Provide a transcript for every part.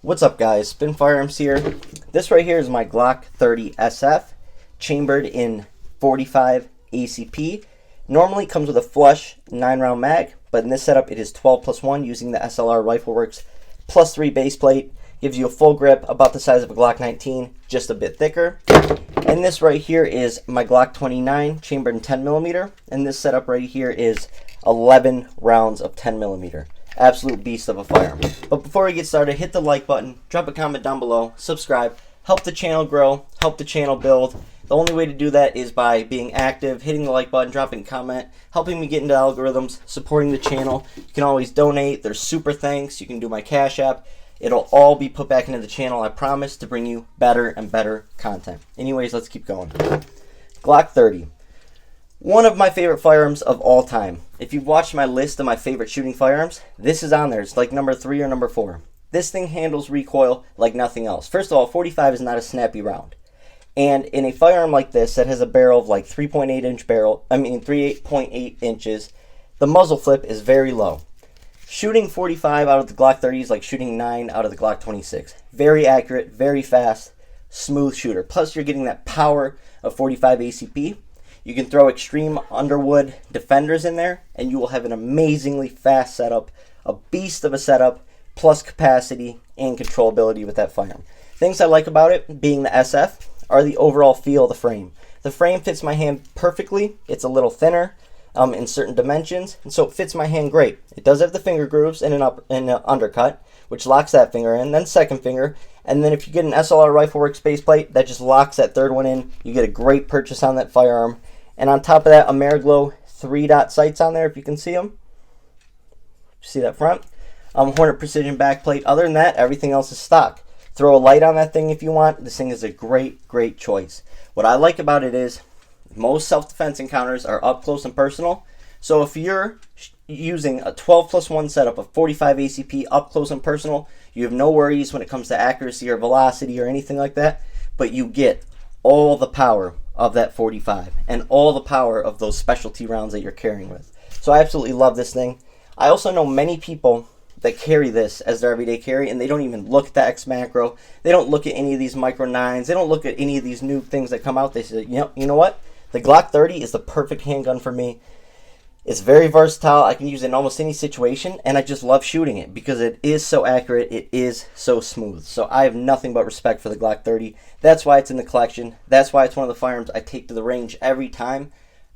What's up, guys? Spin Firearms here. This right here is my Glock 30 SF, chambered in 45 ACP. Normally comes with a flush 9-round mag, but in this setup it is 12+1 using the SLR Rifleworks +3 base plate. Gives you a full grip, about the size of a Glock 19, just a bit thicker. And this right here is my Glock 29, chambered in 10mm, and this setup right here is 11 rounds of 10mm. Absolute beast of a firearm. But before we get started, hit the like button, drop a comment down below, subscribe, help the channel grow, help the channel build. The only way to do that is by being active, hitting the like button, dropping a comment, helping me get into algorithms, supporting the channel. You can always donate. There's super thanks. You can do my Cash App. It'll all be put back into the channel, I promise, to bring you better and better content. Anyways, let's keep going. Glock 30. One of my favorite firearms of all time. If you've watched my list of my favorite shooting firearms, this is on there. It's like number 3 or number 4. This thing handles recoil like nothing else. First of all, 45 is not a snappy round. And in a firearm like this that has a barrel of like 3.8 inches, the muzzle flip is very low. Shooting 45 out of the Glock 30 is like shooting 9 out of the Glock 26. Very accurate, very fast, smooth shooter. Plus you're getting that power of 45 ACP. You can throw extreme Underwood defenders in there, and you will have an amazingly fast setup, a beast of a setup, plus capacity and controllability with that firearm. Things I like about it, being the SF, are the overall feel of the frame. The frame fits my hand perfectly. It's a little thinner in certain dimensions, and so it fits my hand great. It does have the finger grooves and an undercut, which locks that finger in, then second finger, and then if you get an SLR Rifleworks base plate, that just locks that third one in. You get a great purchase on that firearm. And on top of that, Ameriglow 3-dot sights on there, if you can see them. See that front? Hornet Precision backplate. Other than that, everything else is stock. Throw a light on that thing if you want. This thing is a great, great choice. What I like about it is most self-defense encounters are up close and personal. So if you're using a 12+1 setup of 45 ACP up close and personal, you have no worries when it comes to accuracy or velocity or anything like that. But you get all the power of that 45 and all the power of those specialty rounds that you're carrying with. So I absolutely love this thing. I also know many people that carry this as their everyday carry, and they don't even look at the X macro. They don't look at any of these micro 9s. They don't look at any of these new things that come out. They say, you know what? The Glock 30 is the perfect handgun for me. It's very versatile. I can use it in almost any situation, and I just love shooting it because it is so accurate. It is so smooth. So I have nothing but respect for the Glock 30. That's why it's in the collection. That's why it's one of the firearms I take to the range every time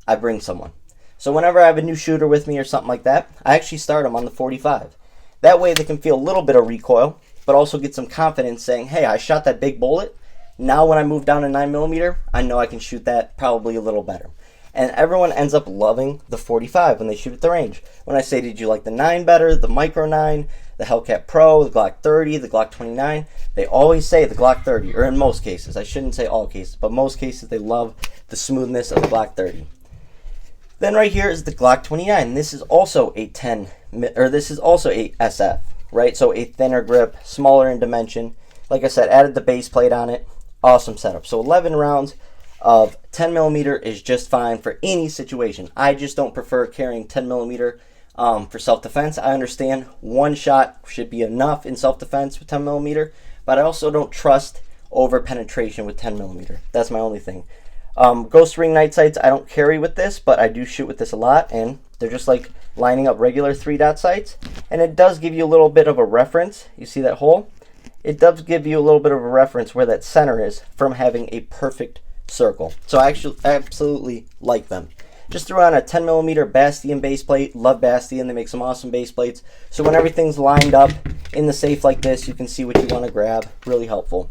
I bring someone. So whenever I have a new shooter with me or something like that, I actually start them on the 45. That way they can feel a little bit of recoil, but also get some confidence saying, hey, I shot that big bullet. Now when I move down to 9mm, I know I can shoot that probably a little better. And everyone ends up loving the 45 when they shoot at the range. When I say, did you like the 9 better, the Micro 9, the Hellcat Pro, the Glock 30, the Glock 29, they always say the Glock 30, or in most cases. I shouldn't say all cases, but most cases they love the smoothness of the Glock 30. Then right here is the Glock 29. This is also a this is also a SF, right? So a thinner grip, smaller in dimension. Like I said, added the base plate on it. Awesome setup. So 11 rounds of 10mm is just fine for any situation. I just don't prefer carrying 10mm for self-defense. I understand one shot should be enough in self-defense with 10mm, but I also don't trust over penetration with 10mm. That's my only thing. Ghost ring night sights I don't carry with this, but I do shoot with this a lot, and they're just like lining up regular 3-dot sights, and it does give you a little bit of a reference. You see that hole? It does give you a little bit of a reference where that center is from having a perfect circle. So I actually absolutely like them. Just threw on a 10mm Bastion base plate. Love Bastion. They make some awesome base plates. So when everything's lined up in the safe like this, you can see what you want to grab. Really helpful.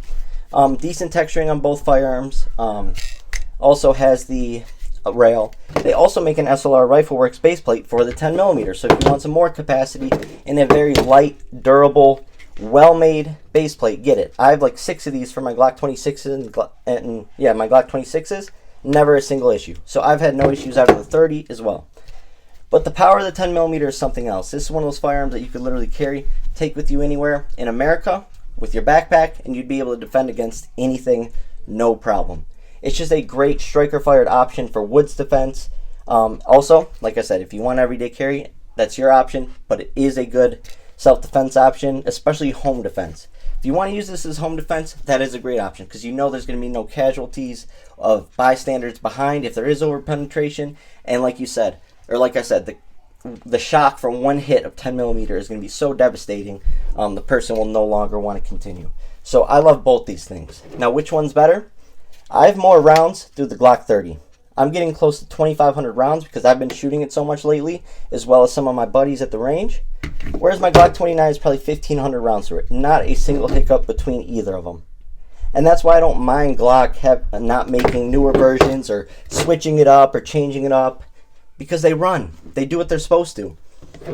Decent texturing on both firearms. Also has the rail. They also make an SLR Rifleworks base plate for the 10mm. So if you want some more capacity in a very light, durable, well-made base plate, get it. I have like 6 of these for my Glock 26s and my Glock 26s. Never a single issue. So I've had no issues out of the 30 as well. But the power of the 10mm is something else. This is one of those firearms that you could literally carry, take with you anywhere in America with your backpack, and you'd be able to defend against anything, no problem. It's just a great striker-fired option for woods defense. Also, like I said, if you want everyday carry, that's your option, but it is a good self-defense option, especially home defense. If you want to use this as home defense, that is a great option because you know there's going to be no casualties of bystanders behind if there is over penetration. And like you said, or like I said, the shock from one hit of 10 millimeter is going to be so devastating, the person will no longer want to continue. So I love both these things. Now, which one's better? I have more rounds through the Glock 30. I'm getting close to 2,500 rounds because I've been shooting it so much lately, as well as some of my buddies at the range. Whereas my Glock 29 is probably 1,500 rounds through it. Not a single hiccup between either of them. And that's why I don't mind Glock not making newer versions or switching it up or changing it up, because they run. They do what they're supposed to.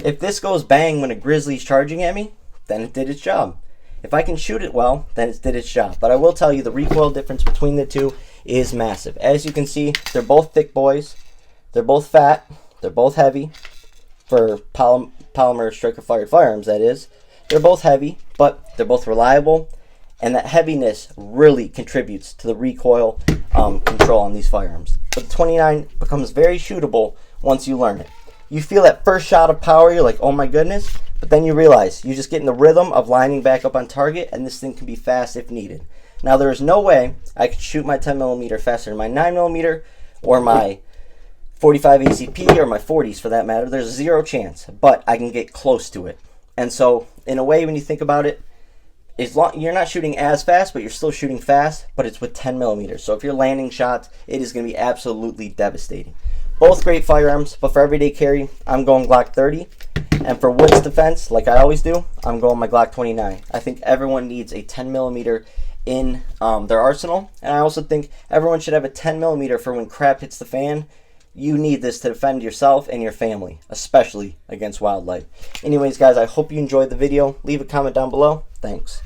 If this goes bang when a grizzly's charging at me, then it did its job. If I can shoot it well, then it did its job. But I will tell you the recoil difference between the two is massive. As you can see, they're both thick boys. They're both fat. They're both heavy. For polymer striker-fired firearms, that is. They're both heavy, but they're both reliable. And that heaviness really contributes to the recoil control on these firearms. But the 29 becomes very shootable once you learn it. You feel that first shot of power, you're like, oh my goodness. But then you realize you just get in the rhythm of lining back up on target, and this thing can be fast if needed. Now, there is no way I could shoot my 10 millimeter faster than my 9 millimeter or my 45 ACP or my 40s for that matter. There's zero chance, but I can get close to it. And so, in a way, when you think about it, you're not shooting as fast, but you're still shooting fast, but it's with 10 millimeters. So if you're landing shots, it is going to be absolutely devastating. Both great firearms, but for everyday carry, I'm going Glock 30. And for woods defense, like I always do, I'm going my Glock 29. I think everyone needs a 10 millimeter in their arsenal. And I also think everyone should have a 10 millimeter for when crap hits the fan. You need this to defend yourself and your family, especially against wildlife. Anyways, guys, I hope you enjoyed the video. Leave a comment down below. Thanks.